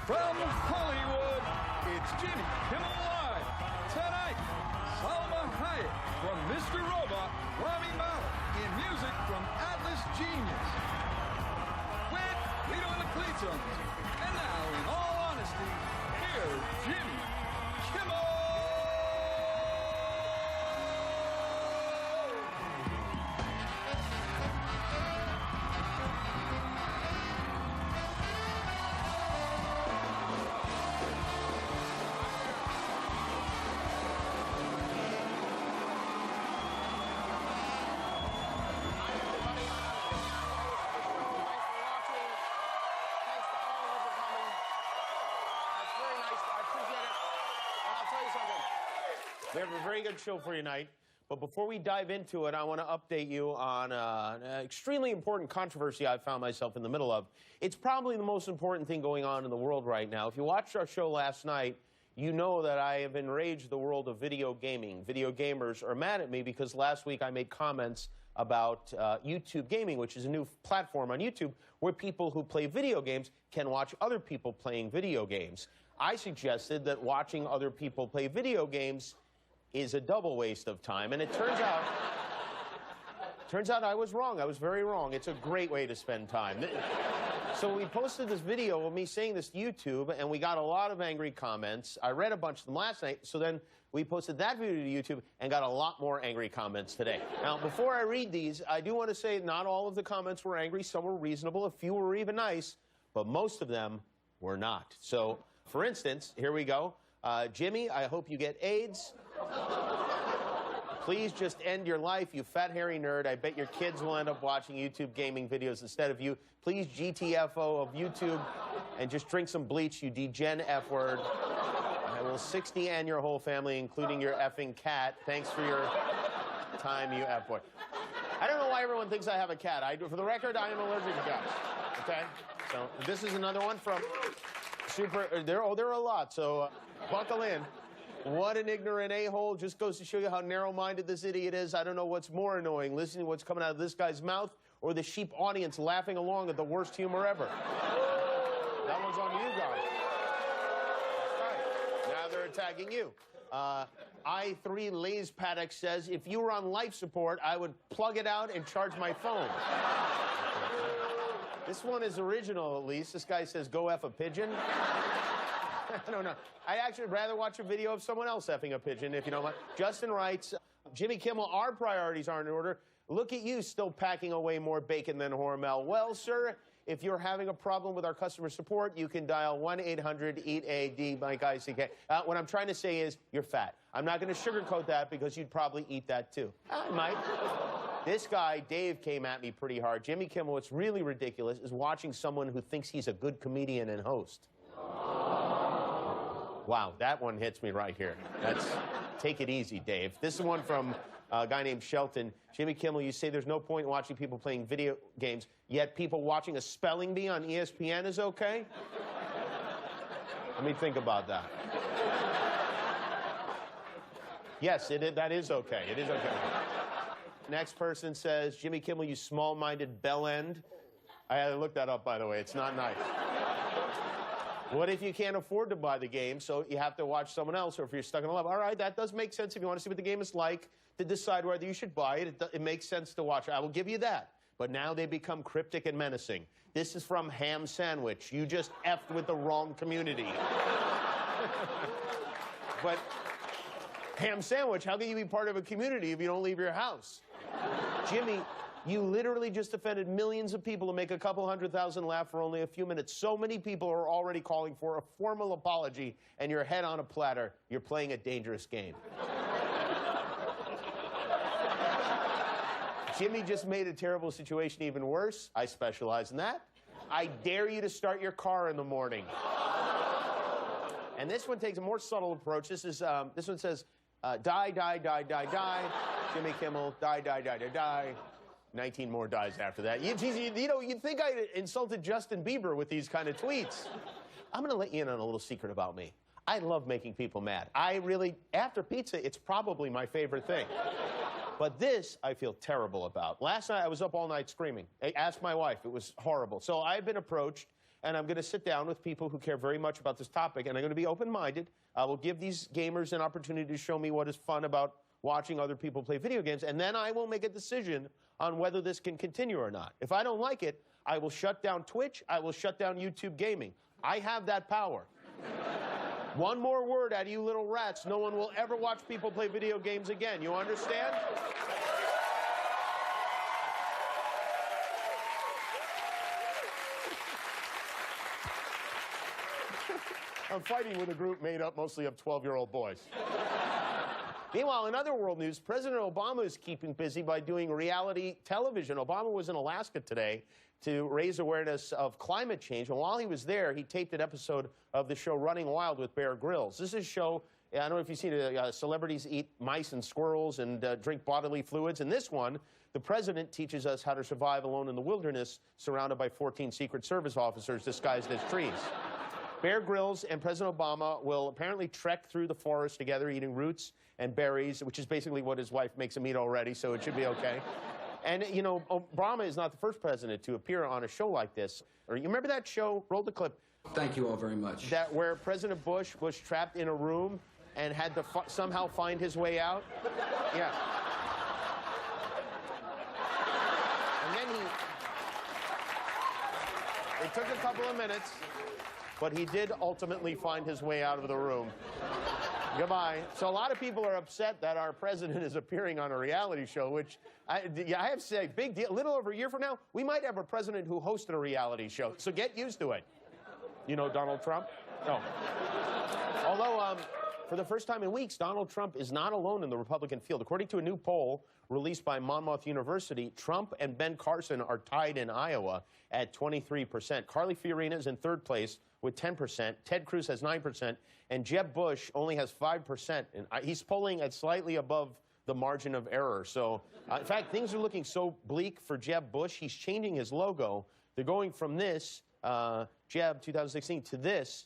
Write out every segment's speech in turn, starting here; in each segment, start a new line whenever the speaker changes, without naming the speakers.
From Hollywood, it's Jimmy Kimmel Live. Tonight, Salma Hayek from Mr. Robot, Rami Malek in music from Atlas Genius. With Lito and the Cleetons. And now, in all honesty, here's Jimmy Kimmel.
We have a very good show for you tonight, but before we dive into it, I want to update you on an extremely important controversy I found myself in the middle of. It's probably the most important thing going on in the world right now. If you watched our show last night, you know that I have enraged the world of video gaming. Video gamers are mad at me because last week I made comments about YouTube Gaming, which is a new platform on YouTube where people who play video games can watch other people playing video games. I suggested that watching other people play video games is a double waste of time, and it turns out I was wrong. I was very wrong. It's a great way to spend time. So we posted this video of me saying this to YouTube, and we got a lot of angry comments. I read a bunch of them last night, so then we posted that video to YouTube and got a lot more angry comments today. Now, before I read these, I do want to say not all of the comments were angry. Some were reasonable, a few were even nice, but most of them were not. So, for instance, here we go. Jimmy, I hope you get AIDS. Please just end your life, you fat, hairy nerd. I bet your kids will end up watching YouTube gaming videos instead of you. Please GTFO of YouTube and just drink some bleach, you degen F word. I will 60N your whole family, including your effing cat. Thanks for your time, you F word. I don't know why everyone thinks I have a cat. For the record, I am allergic to cats. Okay? So this is another one from there are a lot, so buckle in. What an ignorant a-hole. Just goes to show you how narrow-minded this idiot is. I don't know what's more annoying, listening to what's coming out of this guy's mouth or the sheep audience laughing along at the worst humor ever. That one's on you guys. That's right. Now they're attacking you. I3 Lays Paddock says, if you were on life support, I would plug it out and charge my phone. This one is original, at least. This guy says, go F a pigeon. I don't know. I'd actually rather watch a video of someone else effing a pigeon, if you don't mind. Justin writes, Jimmy Kimmel, our priorities aren't in order. Look at you still packing away more bacon than Hormel. Well, sir, if you're having a problem with our customer support, you can dial 1-800-EAT-AD, Mike ICK. What I'm trying to say is, you're fat. I'm not going to sugarcoat that because you'd probably eat that too. I might. This guy, Dave, came at me pretty hard. Jimmy Kimmel, what's really ridiculous is watching someone who thinks he's a good comedian and host. Wow, that one hits me right here. Take it easy, Dave. This is one from a guy named Shelton. Jimmy Kimmel, you say there's no point in watching people playing video games, yet people watching a spelling bee on ESPN is okay? Let me think about that. Yes, that is okay. It is okay. Next person says, Jimmy Kimmel, you small-minded bellend. I had to look that up, by the way. It's not nice. What if you can't afford to buy the game, so you have to watch someone else, or if you're stuck in a love? All right, that does make sense if you want to see what the game is like, to decide whether you should buy it. It makes sense to watch it. I will give you that. But now they become cryptic and menacing. This is from Ham Sandwich. You just effed with the wrong community. But Ham Sandwich, how can you be part of a community if you don't leave your house? Jimmy, you literally just offended millions of people to make a couple 100,000 laugh for only a few minutes. So many people are already calling for a formal apology, and your head on a platter. You're playing a dangerous game. Jimmy just made a terrible situation even worse. I specialize in that. I dare you to start your car in the morning. And this one takes a more subtle approach. This one says, die, die, die, die, die. Jimmy Kimmel, die, die, die, die, die. 19 more dies after that. You'd think I insulted Justin Bieber with these kind of tweets. I'm going to let you in on a little secret about me. I love making people mad. After pizza, it's probably my favorite thing. But this, I feel terrible about. Last night, I was up all night screaming. I asked my wife. It was horrible. So I've been approached, and I'm going to sit down with people who care very much about this topic, and I'm going to be open-minded. I will give these gamers an opportunity to show me what is fun about watching other people play video games, and then I will make a decision on whether this can continue or not. If I don't like it, I will shut down Twitch, I will shut down YouTube gaming. I have that power. One more word out of you little rats, no one will ever watch people play video games again. You understand? I'm fighting with a group made up mostly of 12-year-old boys. Meanwhile, in other world news, President Obama is keeping busy by doing reality television. Obama was in Alaska today to raise awareness of climate change, and while he was there, he taped an episode of the show Running Wild with Bear Grylls. This is a show, I don't know if you've seen it, celebrities eat mice and squirrels and drink bodily fluids. In this one, the president teaches us how to survive alone in the wilderness, surrounded by 14 Secret Service officers disguised as trees. Bear Grylls and President Obama will apparently trek through the forest together, eating roots and berries, which is basically what his wife makes him eat already, so it should be okay. And, you know, Obama is not the first president to appear on a show like this. Or you remember that show? Roll the clip.
Thank you all very much.
That where President Bush was trapped in a room and had to somehow find his way out? Yeah. And then it took a couple of minutes, but he did ultimately find his way out of the room. Goodbye. So a lot of people are upset that our president is appearing on a reality show, which I have to say, big deal. A little over a year from now, we might have a president who hosted a reality show. So get used to it. You know Donald Trump? No. Although, for the first time in weeks, Donald Trump is not alone in the Republican field. According to a new poll released by Monmouth University, Trump and Ben Carson are tied in Iowa at 23%. Carly Fiorina is in third place with 10%. Ted Cruz has 9%. And Jeb Bush only has 5%. And he's polling at slightly above the margin of error. So, in fact, things are looking so bleak for Jeb Bush, he's changing his logo. They're going from this, Jeb 2016, to this.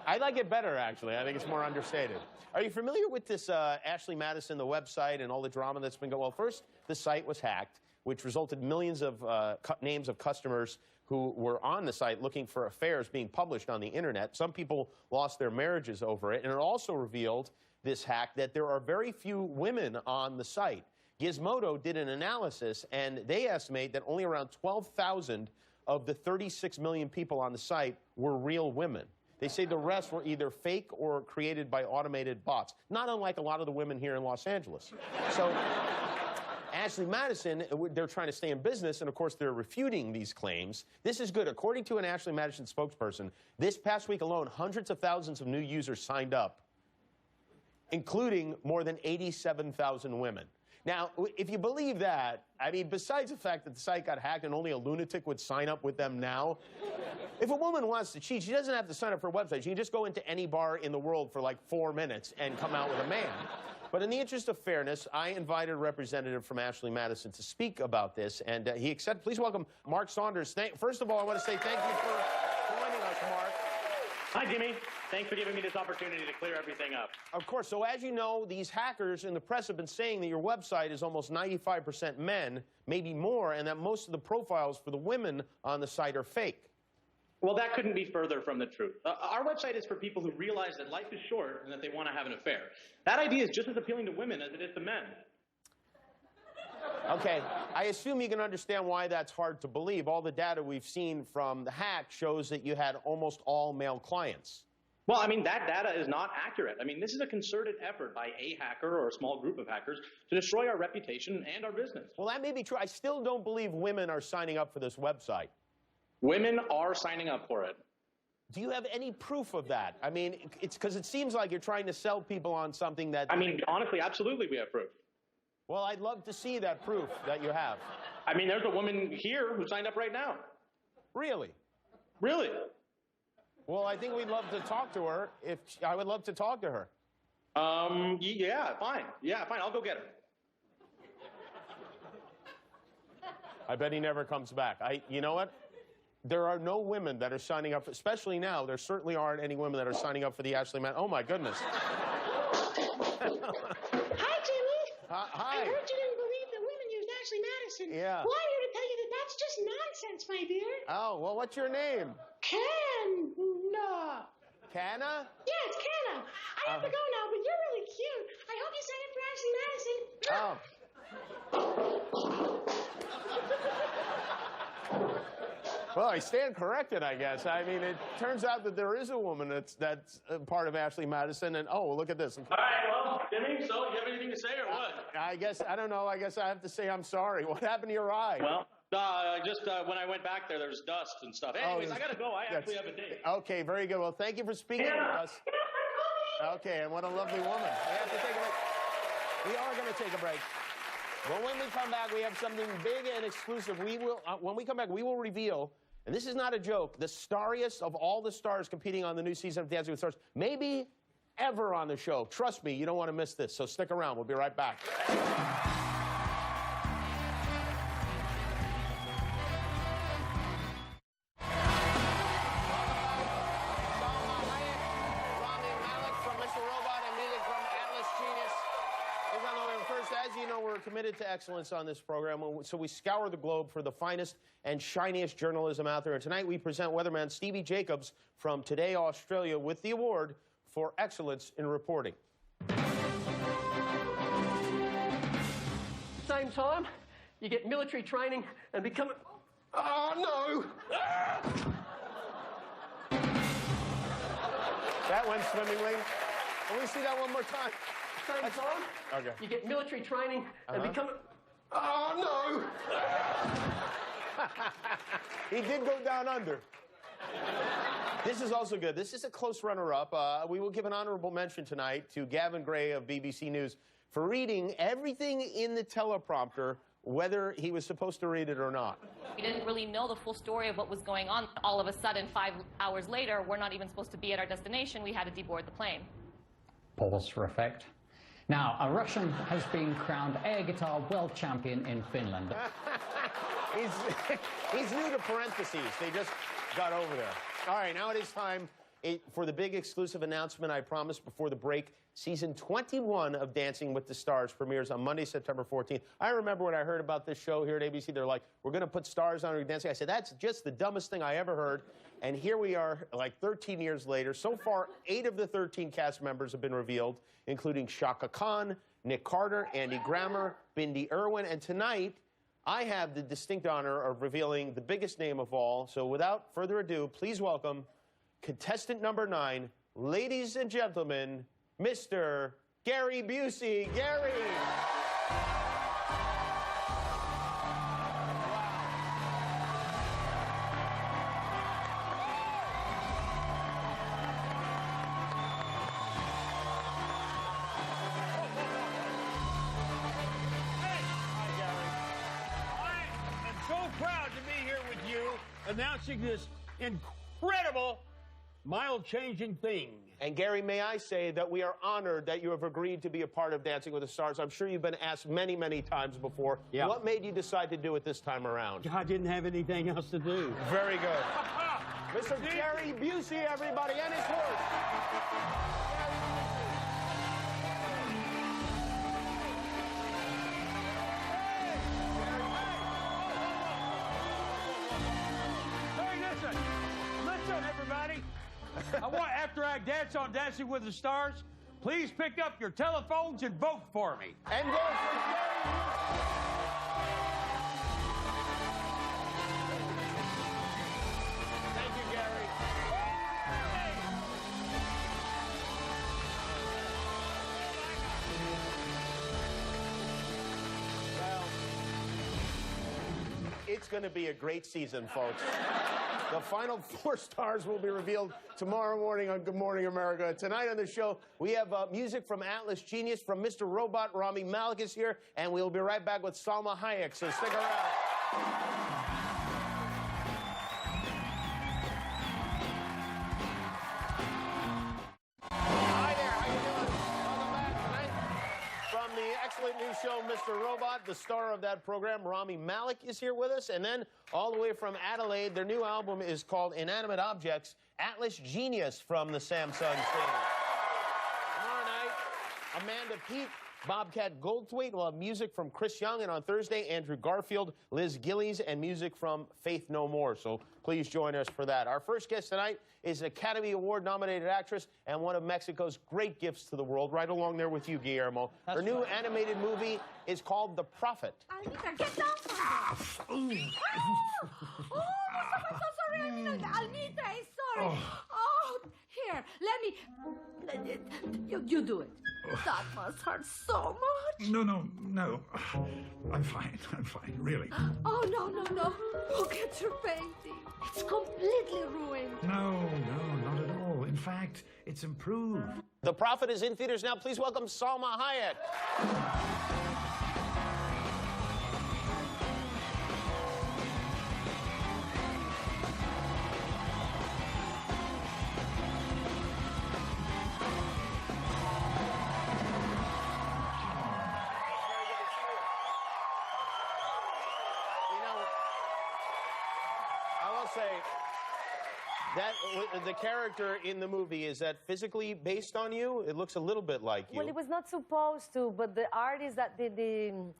I like it better, actually. I think it's more understated. Are you familiar with this Ashley Madison, the website, and all the drama that's been going on? Well, first, the site was hacked, which resulted in millions of names of customers who were on the site looking for affairs being published on the internet. Some people lost their marriages over it. And it also revealed, this hack, that there are very few women on the site. Gizmodo did an analysis, and they estimate that only around 12,000 of the 36 million people on the site were real women. They say the rest were either fake or created by automated bots, not unlike a lot of the women here in Los Angeles. So Ashley Madison, they're trying to stay in business, and of course they're refuting these claims. This is good. According to an Ashley Madison spokesperson, this past week alone, hundreds of thousands of new users signed up, including more than 87,000 women. Now, if you believe that, I mean, besides the fact that the site got hacked and only a lunatic would sign up with them now, if a woman wants to cheat, she doesn't have to sign up for a website. She can just go into any bar in the world for like 4 minutes and come out with a man. But in the interest of fairness, I invited a representative from Ashley Madison to speak about this, and he accepted. Please welcome Mark Saunders. First of all, I want to say thank you for joining us, Mark.
Hi, Jimmy. Thanks for giving me this opportunity to clear everything up.
Of course. So as you know, these hackers in the press have been saying that your website is almost 95% men, maybe more, and that most of the profiles for the women on the site are fake.
Well, that couldn't be further from the truth. Our website is for people who realize that life is short and that they want to have an affair. That idea is just as appealing to women as it is to men.
Okay, I assume you can understand why that's hard to believe. All the data we've seen from the hack shows that you had almost all male clients.
Well, I mean, that data is not accurate. I mean, this is a concerted effort by a hacker or a small group of hackers to destroy our reputation and our business.
Well, that may be true. I still don't believe women are signing up for this website.
Women are signing up for it.
Do you have any proof of that? I mean, it's because it seems like you're trying to sell people on something that...
I mean, honestly, absolutely we have proof.
Well, I'd love to see that proof that you have.
I mean, there's a woman here who signed up right now.
Really?
Really?
Well, I think we'd love to talk to her. I would love to talk to her.
Yeah, fine. Yeah, fine. I'll go get her.
I bet he never comes back. You know what? There are no women that are signing up, especially now. There certainly aren't any women that are signing up for the Ashley Madison. Oh, my goodness.
Hi, Jimmy.
Hi.
I heard you didn't believe that women used Ashley Madison.
Yeah.
Well, I'm here to tell you that that's just accents, my dear.
Oh, well, what's your name?
Canna.
Canna?
Yeah, it's Canna. I have to go now, but you're really cute. I hope you sang it for Ashley Madison.
Oh. Well, I stand corrected, I guess. I mean, it turns out that there is a woman that's a part of Ashley Madison, and oh, look at this.
All right, well, Jimmy, so you have anything to say or what?
I guess, I don't know, I guess I have to say I'm sorry. What happened to your eye?
Well, when I went back there was dust and stuff. Anyways, I gotta go. I actually have a date.
Okay, very good. Well, thank you for speaking with us. Okay, and what a lovely woman. We have to take a break. We are going to take a break. But when we come back, we have something big and exclusive. We will, when we come back, we will reveal, and this is not a joke, the starriest of all the stars competing on the new season of Dancing with Stars, maybe ever on the show. Trust me, you don't want to miss this. So stick around. We'll be right back. As you know, we're committed to excellence on this program, so we scour the globe for the finest and shiniest journalism out there. And tonight we present weatherman Stevie Jacobs from Today, Australia, with the award for excellence in reporting.
Same time, you get military training and become a... Oh, no!
That went swimmingly. Can we see that one more time?
Same time,
okay.
You get military training and become a... Oh, no!
He did go down under. This is also good. This is a close runner-up. We will give an honorable mention tonight to Gavin Gray of BBC News for reading everything in the teleprompter, whether he was supposed to read it or not.
We didn't really know the full story of what was going on. All of a sudden, 5 hours later, we're not even supposed to be at our destination. We had to deboard the plane.
Pause for effect. Now, a Russian has been crowned air guitar world champion in Finland.
He's new to parentheses. They just got over there. All right, now it is time for the big exclusive announcement I promised before the break. Season 21 of Dancing with the Stars premieres on Monday, September 14th. I remember when I heard about this show here at ABC, they're like, we're going to put stars on Dancing. I said, that's just the dumbest thing I ever heard. And here we are, like 13 years later. So far, 8 of the 13 cast members have been revealed, including Shaka Khan, Nick Carter, Andy Grammer, Bindi Irwin. And tonight, I have the distinct honor of revealing the biggest name of all. So without further ado, please welcome contestant number 9, ladies and gentlemen, Mr. Gary Busey. Gary!
Announcing this incredible, mile-changing thing.
And Gary, may I say that we are honored that you have agreed to be a part of Dancing with the Stars. I'm sure you've been asked many, many times before.
Yeah.
What made you decide to do it this time around?
I didn't have anything else to do.
Very good. Mr. Gary Busey, everybody, and his horse.
Listen, everybody. I want, after I dance on Dancing with the Stars, please pick up your telephones and vote for me.
And vote for Gary. Thank you, Gary. Well, it's going to be a great season, folks. The final 4 stars will be revealed tomorrow morning on Good Morning America. Tonight on the show, we have music from Atlas Genius, from Mr. Robot. Rami Malek is here, and we'll be right back with Salma Hayek, so stick around. Hi there, how you doing? Welcome back tonight. From the excellent new show, Mr. Robot, the star of that program, Rami Malek, is here with us. And then all the way from Adelaide, their new album is called Inanimate Objects, Atlas Genius from the Samsung stage. Tomorrow night, Amanda Peet Bobcat Goldthwait. We'll have music from Chris Young. And on Thursday, Andrew Garfield, Liz Gillies, and music from Faith No More. So please join us for that. Our first guest tonight is an Academy Award-nominated actress and one of Mexico's great gifts to the world. Right along there with you, Guillermo. Her new animated movie is called The Prophet.
Almita, get down from there. Oh, I'm so sorry, Almita. Almita is sorry. Oh, here, let me. You do it. That must hurt so much.
No. I'm fine, really.
Oh, no. Look at your painting. It's completely ruined.
No, not at all. In fact, it's improved.
The Prophet is in theaters now. Please welcome Salma Hayek. The character in the movie, is that physically based on you? It looks a little bit like you.
Well, it was not supposed to, but the artists that did the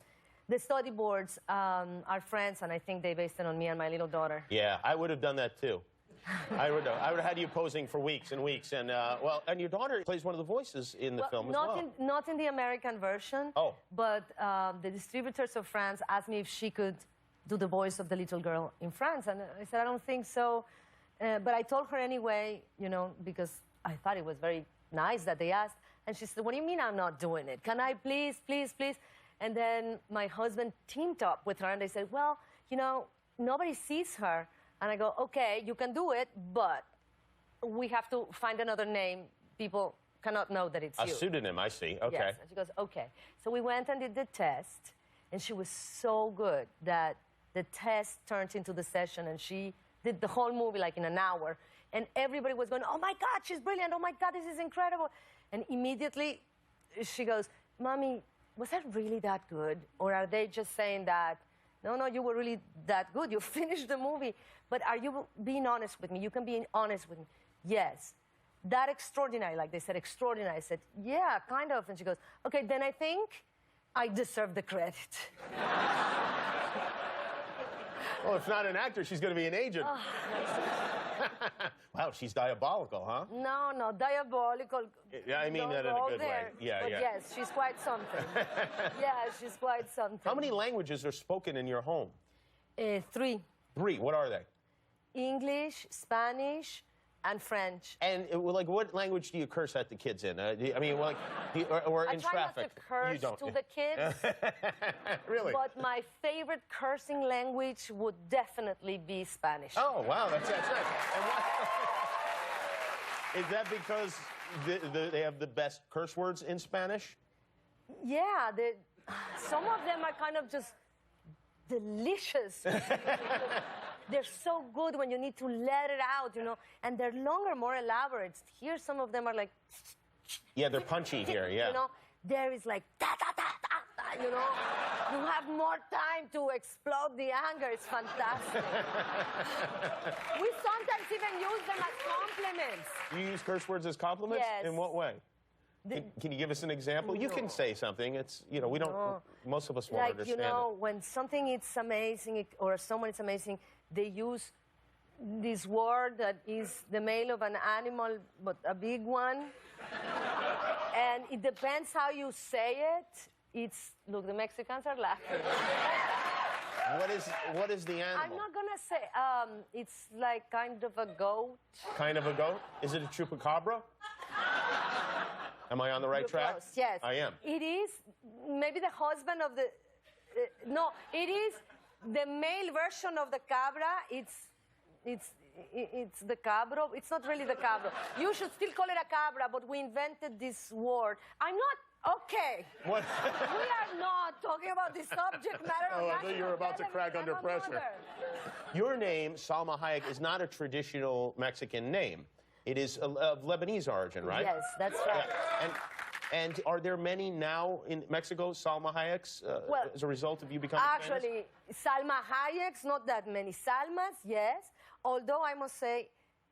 storyboards are friends, and I think they based it on me and my little daughter.
Yeah, I would have done that too. I would have had you posing for weeks and weeks, and and your daughter plays one of the voices in the film as well.
Not in the American version.
Oh.
But the distributors of France asked me if she could do the voice of the little girl in France, and I said I don't think so. But I told her anyway, you know, because I thought it was very nice that they asked. And she said, what do you mean I'm not doing it? Can I please? And then my husband teamed up with her, and they said, well, you know, nobody sees her. And I go, okay, you can do it, but we have to find another name. People cannot know that it's you.
A pseudonym, I see. Okay.
Yes. And she goes, okay. So we went and did the test, and she was so good that the test turned into the session, and she did the whole movie like in an hour. And everybody was going, oh my God, she's brilliant. Oh my God, this is incredible. And immediately she goes, Mommy, was that really that good? Or are they just saying that, no, you were really that good. You finished the movie. But are you being honest with me? You can be honest with me. Yes. That extraordinary, like they said, extraordinary. I said, yeah, kind of. And she goes, okay, then I think I deserve the credit.
Well, if not an actor, she's going to be an agent. Oh. Wow, she's diabolical, huh?
No, diabolical.
Yeah, I mean that in a good way. Yeah.
Yes, she's quite something. Yeah, she's quite something.
How many languages are spoken in your home?
3.
3. What are they?
English, Spanish, and French.
And like, what language do you curse at the kids in? I mean, like, or in traffic?
I try not to curse to the kids.
Really?
But my favorite cursing language would definitely be Spanish.
Oh, wow, that's nice. And is that because they have the best curse words in Spanish?
Yeah, some of them are kind of just delicious. They're so good when you need to let it out, you know, and they're longer, more elaborate. Here, some of them are like...
Yeah, they're punchy here, yeah.
You know, there is like, ta-ta-ta-ta-ta, you know. You have more time to explode the anger. It's fantastic. We sometimes even use them as compliments.
You use curse words as compliments?
Yes.
In what way? Can you give us an example? No. You can say something. It's, you know, we don't, most of us won't understand it.
Like, you know, when something is amazing or someone is amazing, they use this word that is the male of an animal, but a big one. And it depends how you say it. Look, the Mexicans are laughing.
What is the animal?
I'm not going to say, it's like kind of a goat.
Kind of a goat? Is it a chupacabra? Am I on the right track?
Close, yes.
I am.
It is maybe the husband of the... no, it is the male version of the cabra. It's the cabro. It's not really the cabro. You should still call it a cabra, but we invented this word. I'm not... Okay.
What?
We are not talking about the subject matter.
Oh, I thought you were about to crack under pressure. Your name, Salma Hayek, is not a traditional Mexican name. It is of Lebanese origin, right?
Yes, that's right.
Yeah. And are there many now in Mexico, Salma Hayeks, as a result of you becoming
actually, famous? Salma Hayeks, not that many. Salmas, yes. Although I must say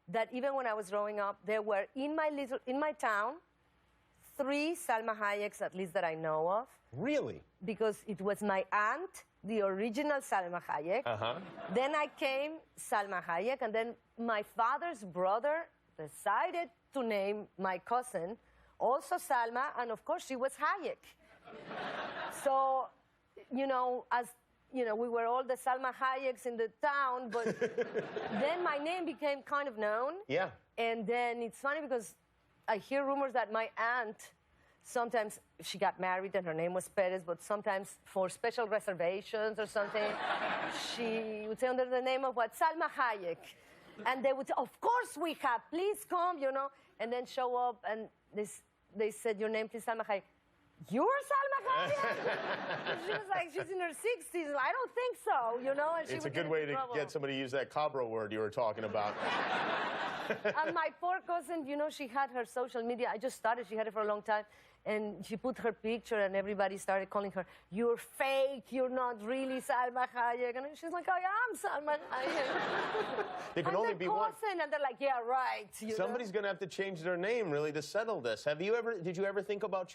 that even when I was growing up, there were in my town 3 Salma Hayeks, at least that I know of.
Really?
Because it was my aunt, the original Salma Hayek. Then I came Salma Hayek, and then my father's brother decided to name my cousin also Salma, and of course she was Hayek. So, you know, as you know, we were all the Salma Hayeks in the town, but then my name became kind of known.
Yeah.
And then it's funny because I hear rumors that my aunt, sometimes she got married and her name was Perez, but sometimes for special reservations or something, she would say under the name of what? Salma Hayek. And they would say, of course we have, please come, you know. And then show up and they said, your name is Salma Hayek. You're Salma Hayek? She was like, she's in her 60s. I don't think so, you know. And she
It's a good way to get somebody to use that Cabro word you were talking about.
And my poor cousin, you know, she had her social media. I just started. She had it for a long time. And she put her picture, and everybody started calling her, you're fake. You're not really Salma Hayek. And she's like, I am Salma Hayek.
There can only be one.
And they're like, yeah, right.
Somebody's going to have to change their name, really, to settle this. Did you ever think about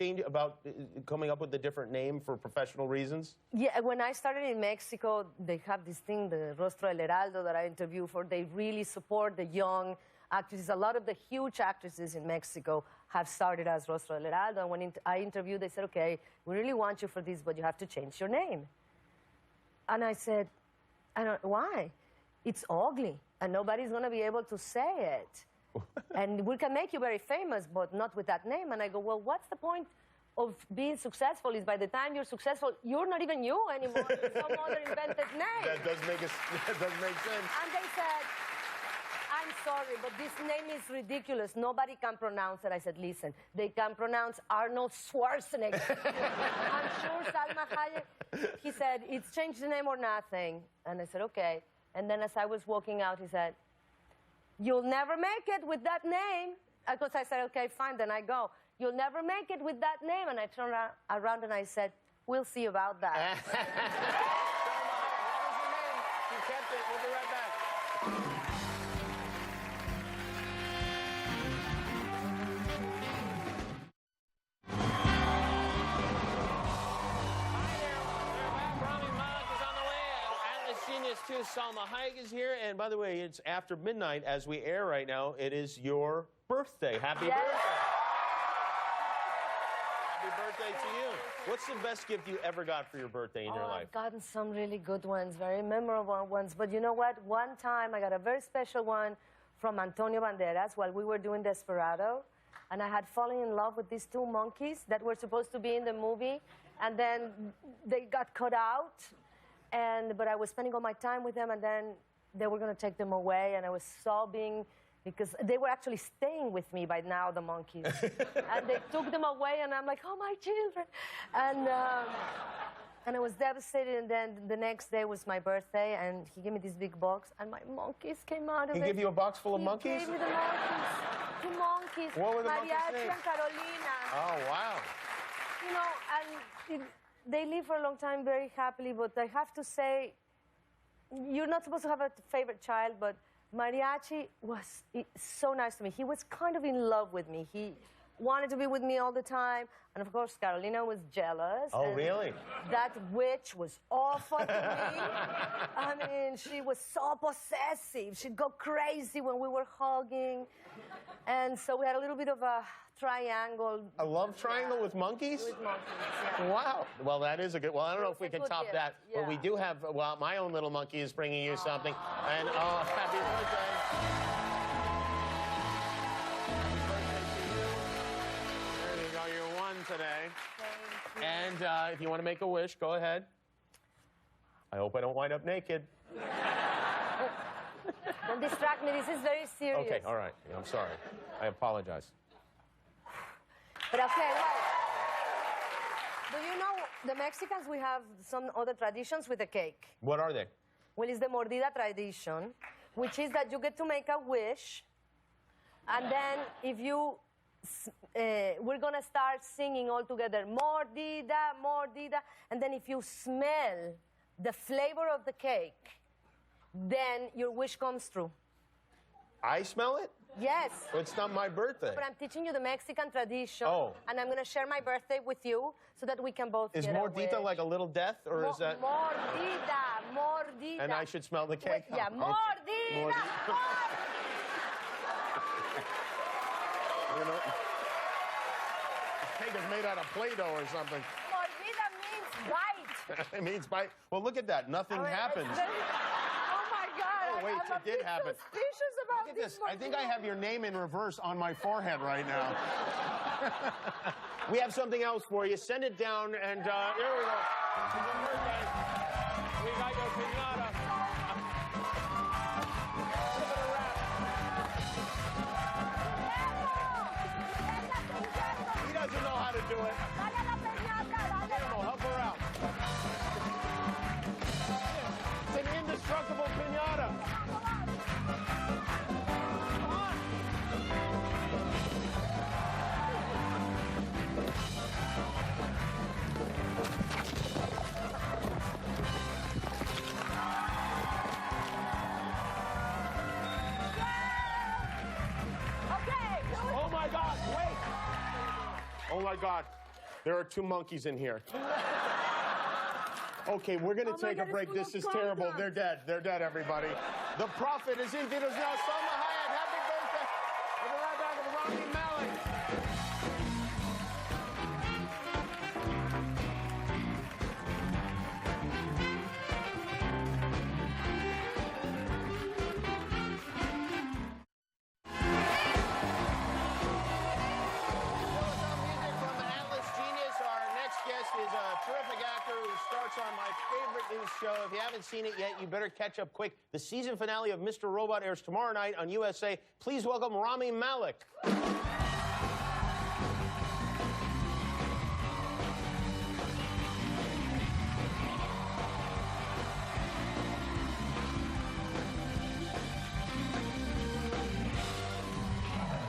coming up with a different name for professional reasons?
Yeah, when I started in Mexico, they have this thing, the Rostro El Heraldo, that I interview for. They really support the young actresses. A lot of the huge actresses in Mexico have started as Rostro El Heraldo. And when I interviewed, they said, okay, we really want you for this, but you have to change your name. And I said, why? It's ugly, and nobody's going to be able to say it. And we can make you very famous, but not with that name. And I go, well, what's the point of being successful? Is by the time you're successful, you're not even you anymore. It's some other invented name.
That does make sense.
And they said, I'm sorry, but this name is ridiculous. Nobody can pronounce it. I said, listen, they can pronounce Arnold Schwarzenegger. I'm sure Salma Hayek. He said, it's changed the name or nothing. And I said, okay. And then as I was walking out, he said, you'll never make it with that name. Because I said, okay, fine, then I go. You'll never make it with that name. And I turned around and I said, we'll see about that.
Salma, what was your name? You kept it. We'll be right back. Too. Salma Hayek is here, and by the way, it's after midnight as we air right now. It is your birthday. Happy birthday! Happy birthday to you. What's the best gift you ever got for your birthday in your life?
I've gotten some really good ones, very memorable ones. But you know what? One time I got a very special one from Antonio Banderas while we were doing Desperado, and I had fallen in love with these 2 monkeys that were supposed to be in the movie, and then they got cut out. But I was spending all my time with them, and then they were going to take them away, and I was sobbing because they were actually staying with me by now, the monkeys. And they took them away, and I'm like, oh, my children. And I was devastated, and then the next day was my birthday, and he gave me this big box, and my monkeys came out of it.
He gave you a box full of monkeys?
He gave me the monkeys. 2 monkeys.
What were the monkeys' names?
Mariachi and Carolina.
Oh, wow.
You know, and they live for a long time very happily, but I have to say, you're not supposed to have a favorite child, but Mariachi was so nice to me. He was kind of in love with me. He wanted to be with me all the time. And of course, Carolina was jealous.
Oh, really?
That witch was awful to me. I mean, she was so possessive. She'd go crazy when we were hugging. And so we had a little bit of a triangle.
A love triangle with monkeys?
With monkeys, yeah.
Wow. Well, that is a good, well, I don't know if we can top
gift.
that.
Yeah.
But we do have, well, my own little monkey is bringing you something. And, oh, happy birthday. Happy birthday to you. There you go, you're 1 today.
Thank you.
And if you want to make a wish, go ahead. I hope I don't wind up naked.
Don't distract me. This is very serious.
Okay, all right. I'm sorry. I apologize.
But okay, right. Do you know, the Mexicans, we have some other traditions with the cake.
What are they?
Well, it's the mordida tradition, which is that you get to make a wish, and then if you, we're going to start singing all together, mordida, mordida, and then if you smell the flavor of the cake, then your wish comes true.
I smell it?
Yes.
It's not my birthday.
But I'm teaching you the Mexican tradition.
Oh.
And I'm going to share my birthday with you so that we can both
Is
get
mordita like a little death, or is that...
Mordida.
And I should smell the cake?
Yeah,
Okay.
mordida.
You know, the cake is made out of Play-Doh or something.
Mordida means bite.
It means bite. Well, look at that. Nothing happens.
Oh, my God.
Oh, wait,
I'm
it did happen.
suspicious about
Look at this. I think I have your name in reverse on my forehead right now. We have something else for you. Send it down, and here we go. It's your birthday. We got your pinata. Give it a wrap. He doesn't know how to do it. Kimmel, help her out. It's an indestructible pinata. Oh my God, wait! Oh my God, there are 2 monkeys in here. Okay, we're gonna take a break. This is terrible. They're dead. They're dead, everybody. The Prophet is in theaters now. Salma Hayek, happy birthday. We'll be right back with Rami Malek. Is a terrific actor who starts on my favorite news show. If you haven't seen it yet, you better catch up quick. The season finale of Mr. Robot airs tomorrow night on USA. Please welcome Rami Malek. I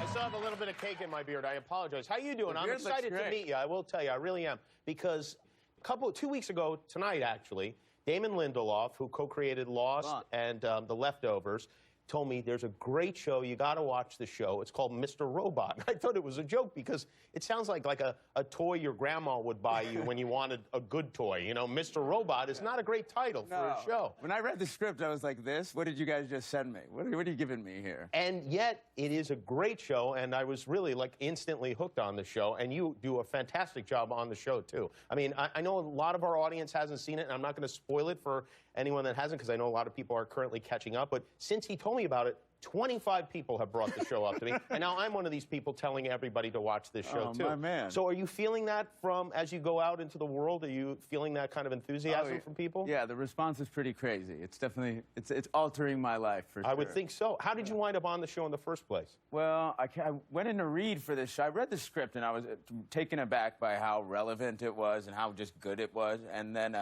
still have a little bit of cake in my beard. I apologize. How you doing? I'm excited to meet you. I will tell you, I really am. Because 2 weeks ago, tonight actually, Damon Lindelof, who co-created Lost and The Leftovers, told me there's a great show. You got to watch the show. It's called Mr. Robot. I thought it was a joke because it sounds like a toy your grandma would buy you when you wanted a good toy. You know, Mr. Robot is not a great title for a show.
When I read the script, I was like, this? What did you guys just send me? What are you giving me here?
And yet, it is a great show, and I was really, like, instantly hooked on the show, and you do a fantastic job on the show, too. I mean, I know a lot of our audience hasn't seen it, and I'm not going to spoil it for anyone that hasn't, because I know a lot of people are currently catching up, but since he told me about it, 25 people have brought the show up to me, and now I'm one of these people telling everybody to watch this show, too.
Oh, my man.
So are you feeling that from, as you go out into the world, are you feeling that kind of enthusiasm from people?
Yeah, the response is pretty crazy. It's definitely, it's altering my life, for sure.
I would think so. How did you wind up on the show in the first place?
Well, I went in to read for this show. I read the script, and I was taken aback by how relevant it was and how just good it was, and then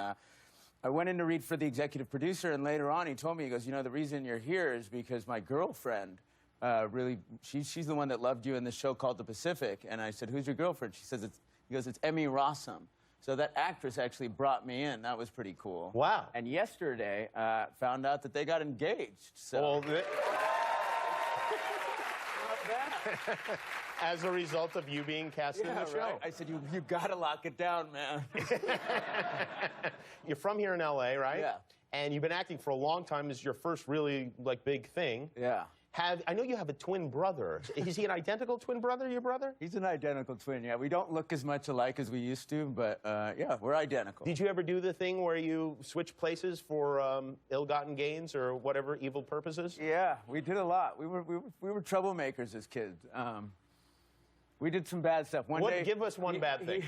I went in to read for the executive producer, and later on he told me, he goes, you know, the reason you're here is because my girlfriend she's the one that loved you in this show called The Pacific. And I said, who's your girlfriend? She says, he goes, it's Emmy Rossum. So that actress actually brought me in. That was pretty cool.
Wow.
And yesterday, found out that they got engaged. So.
Well, as a result of you being cast in the show.
Right. I said, you gotta lock it down, man.
You're from here in L.A., right?
Yeah.
And you've been acting for a long time. This is your first really, like, big thing.
Yeah.
I know you have a twin brother. Is he an identical twin brother, your brother?
He's an identical twin, yeah. We don't look as much alike as we used to, but, yeah, we're identical.
Did you ever do the thing where you switch places for ill-gotten gains or whatever evil purposes?
Yeah, we did a lot. We were troublemakers as kids. We did some bad stuff. One day,
give us one bad thing.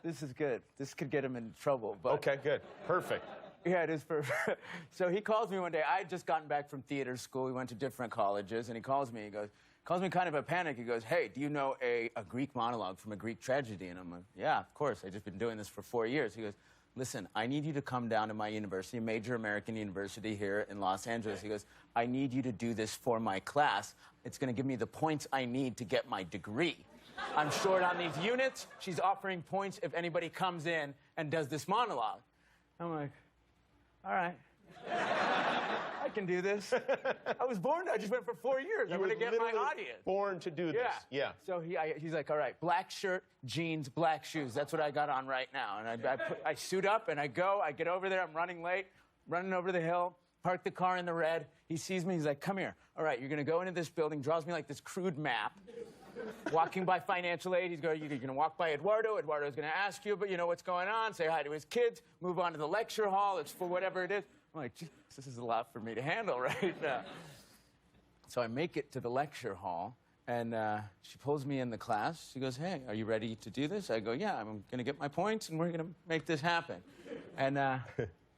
This is good. This could get him in trouble. But
okay, good. Perfect.
Yeah, it is perfect. So he calls me one day. I had just gotten back from theater school. We went to different colleges, and he calls me. He calls me kind of a panic. He goes, hey, do you know a Greek monologue from a Greek tragedy? And I'm like, yeah, of course. I've just been doing this for 4 years. He goes, listen, I need you to come down to my university, a major American university here in Los Angeles. He goes, I need you to do this for my class. It's going to give me the points I need to get my degree. I'm short on these units. She's offering points if anybody comes in and does this monologue. I'm like, all right. I can do this. I was born, I just went for 4 years. I'm going to get my audience.
Born to do this. Yeah.
So he's like, all right, black shirt, jeans, black shoes. That's what I got on right now. And I suit up and I get over there. I'm running late, running over the hill, park the car in the red. He sees me. He's like, come here. All right, you're going to go into this building. Draws me like this crude map. Walking by financial aid. He's going, you're going to walk by Eduardo. Eduardo's going to ask you, but you know what's going on. Say hi to his kids. Move on to the lecture hall. It's for whatever it is. I'm like, geez, this is a lot for me to handle right now. So I make it to the lecture hall, and she pulls me in the class. She goes, hey, are you ready to do this? I go, yeah, I'm going to get my points, and we're going to make this happen. And I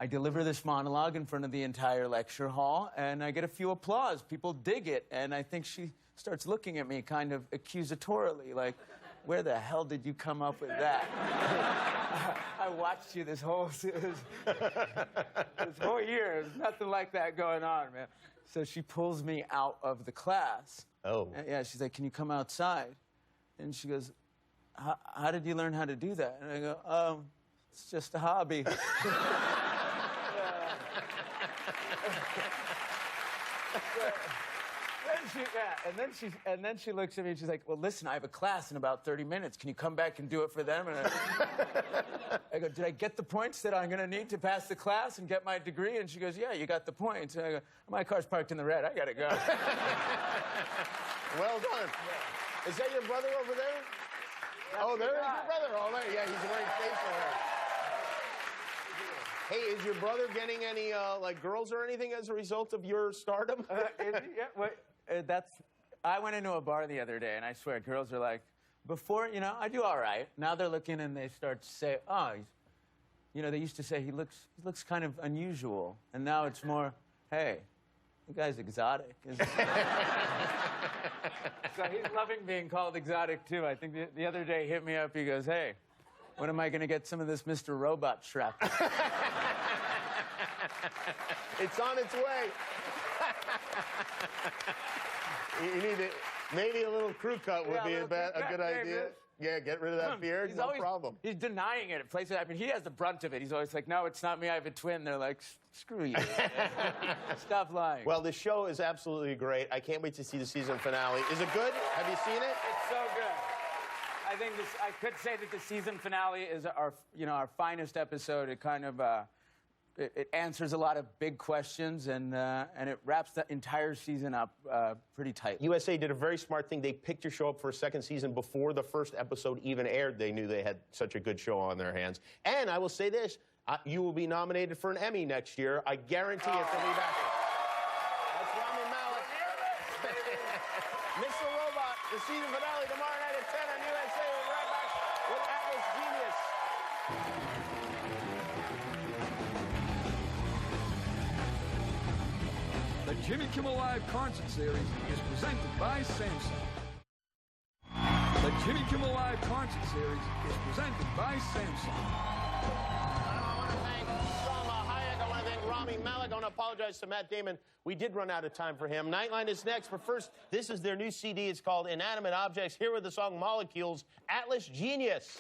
deliver this monologue in front of the entire lecture hall, and I get a few applause. People dig it, and I think she starts looking at me kind of accusatorily, like, where the hell did you come up with that? I watched you this whole year. There's nothing like that going on, man. So she pulls me out of the class.
Oh.
And, yeah, she's like, can you come outside? And she goes, how did you learn how to do that? And I go, it's just a hobby. And then she looks at me and she's like, well, listen, I have a class in about 30 minutes. Can you come back and do it for them? And I go, did I get the points that I'm going to need to pass the class and get my degree? And she goes, yeah, you got the points. And I go, my car's parked in the red. I got to go.
Well done. Is that your brother over there? Oh, there is your brother. Oh, there. Yeah, he's wearing facial hair. Hey, is your brother getting any, like, girls or anything as a result of your stardom?
I went into a bar the other day, and I swear, girls are like, before, you know, I do all right. Now they're looking, and they start to say, oh, you know, they used to say, he looks kind of unusual. And now it's more, hey, the guy's exotic. So he's loving being called exotic, too. I think the other day he hit me up. He goes, hey, when am I going to get some of this Mr. Robot shrapnel?
It's on its way. You need it. Maybe a little crew cut would be a good idea. Yeah, get rid of that beard. No problem.
He's denying it at places. I mean, he has the brunt of it. He's always like, no, it's not me. I have a twin. They're like, screw you. Stop lying.
Well, the show is absolutely great. I can't wait to see the season finale. Is it good? Have you seen it?
It's so good. I think I could say that the season finale is our finest episode. It kind of it answers a lot of big questions, and it wraps the entire season up pretty tight.
USA did a very smart thing. They picked your show up for a second season before the first episode even aired. They knew they had such a good show on their hands. And I will say this, you will be nominated for an Emmy next year. I guarantee it for me back. That's Rami Malek. Mr. Robot, the season finale tomorrow night at 10 on USA. We'll be right back with Atlas Genius.
The Jimmy Kimmel Live concert series is presented by Samsung. The Jimmy Kimmel Live concert series is presented by Samsung.
I want to thank Salma Hayek. I want to thank Rami Malek. I want to apologize to Matt Damon. We did run out of time for him. Nightline is next, but first, this is their new CD. It's called Inanimate Objects. Here with the song Molecules, Atlas Genius.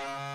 Bye.